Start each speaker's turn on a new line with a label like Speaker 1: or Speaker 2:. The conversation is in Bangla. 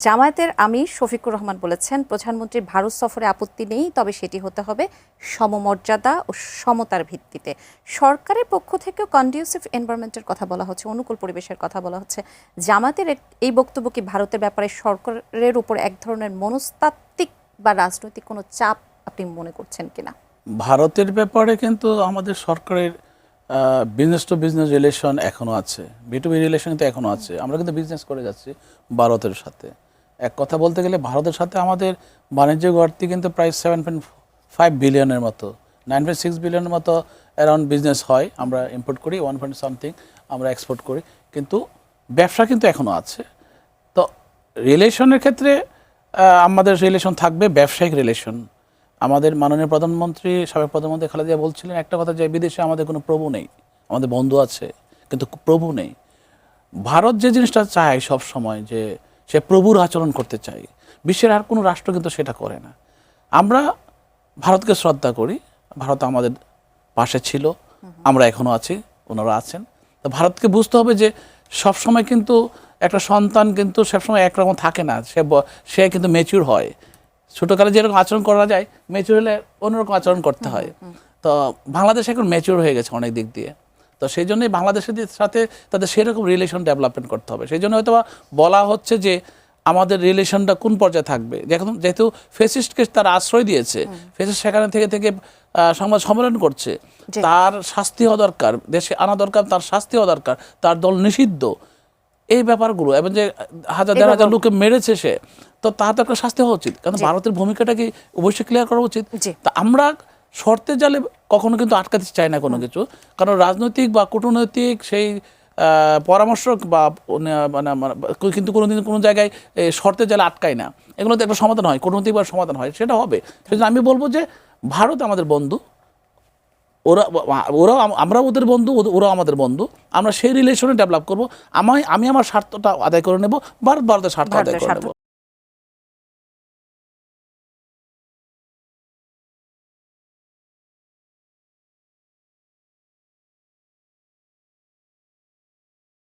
Speaker 1: জামায়াতের আমির শফিকুর রহমান বলেছেন, প্রধানমন্ত্রীর ভারত সফরে আপত্তি নেই, তবে সেটি হতে হবে সমমর্যাদা ও সমতার ভিত্তিতে। সরকারের পক্ষ থেকেও কন্ডিউসিভ এনভায়রনমেন্টের কথা বলা হচ্ছে, অনুকূল পরিবেশের কথা বলা হচ্ছে। জামায়াতের এই বক্তব্য কি ভারতের ব্যাপারে সরকারের উপর এক ধরনের মনস্তাত্ত্বিক বা রাজনৈতিক কোনো চাপ আপনি মনে করছেন কিনা?
Speaker 2: ভারতের ব্যাপারে কিন্তু আমাদের সরকারের বিজনেস টু বিজনেস রিলেশন এখনো আছে, বি রিলেশন কিন্তু এখনো আছে। আমরা কিন্তু বিজনেস করে যাচ্ছি ভারতের সাথে। এক কথা বলতে গেলে ভারতের সাথে আমাদের বাণিজ্য ঘাটতি কিন্তু প্রায় 7.5 বিলিয়নের মতো, 9.6 বিলিয়নের মতো অ্যারাউন্ড বিজনেস হয়। আমরা ইম্পোর্ট করি 1 আমরা এক্সপোর্ট করি, কিন্তু ব্যবসা কিন্তু এখনো আছে। তো রিলেশনের ক্ষেত্রে আমাদের রিলেশন থাকবে ব্যবসায়িক রিলেশন। আমাদের মাননীয় প্রধানমন্ত্রী, সাবেক প্রধানমন্ত্রী খালেদা জিয়া বলছিলেন একটা কথা, যে বিদেশে আমাদের কোনো প্রভু নেই, আমাদের বন্ধু আছে কিন্তু প্রভু নেই। ভারত যে জিনিসটা চায় সব সময়, যে সে প্রভুর আচরণ করতে চায়, বিশ্বের আর কোনো রাষ্ট্র কিন্তু সেটা করে না। আমরা ভারতকে শ্রদ্ধা করি, ভারত আমাদের পাশে ছিল, আমরা এখনও আছি, ওনারা আছেন। তো ভারতকে বুঝতে হবে যে সবসময় কিন্তু একটা সন্তান কিন্তু সবসময় একরকম থাকে না, সে কিন্তু ম্যাচিউর হয়। ছোটোকালে যেরকম আচরণ করা যায়, ম্যাচিউর হলে অন্যরকম আচরণ করতে হয়। তো বাংলাদেশ এখন ম্যাচিউর হয়ে গেছে অনেক দিক দিয়ে। তো সেই জন্যই বাংলাদেশের সাথে তাদের সেরকম রিলেশন ডেভেলপমেন্ট করতে হবে। সেই জন্য হয়তো বলা হচ্ছে যে আমাদের রিলেশনটা কোন পর্যায়ে থাকবে। যেহেতু ফেসিস্টকে তার আশ্রয় দিয়েছে, ফেসিস্ট সেখানে থেকে সংবাদ সম্মেলন করছে, তার শাস্তি হওয়া দরকার, দেশে আনা দরকার, তার শাস্তি হওয়া দরকার, তার দল নিষিদ্ধ, এই ব্যাপারগুলো। এবং যে 1000-1500 লোককে মেরেছে সে, তো তার তো একটা শাস্তি হওয়া উচিত। কারণ ভারতের ভূমিকাটা কি অবশ্যই ক্লিয়ার করা উচিত। তা আমরা শর্তের জালে কখনো কিন্তু আটকাতে চাই না কোনো কিছু, কারণ রাজনৈতিক বা কূটনৈতিক সেই পরামর্শ বা কিন্তু কোনোদিন কোনো জায়গায় শর্তের জালে আটকায় না। এগুলোতে একটা সমাধান হয়, কূটনৈতিক বা সমাধান হয়, সেটা হবে। সেজন্য আমি বলবো যে ভারত আমাদের বন্ধু, ওরাও আমরাও ওদের বন্ধু, ওরাও আমাদের বন্ধু। আমরা সেই রিলেশনে ডেভেলপ করবো। আমি আমার স্বার্থটা আদায় করে নেব, ভারতের স্বার্থ আদায় করে নেব।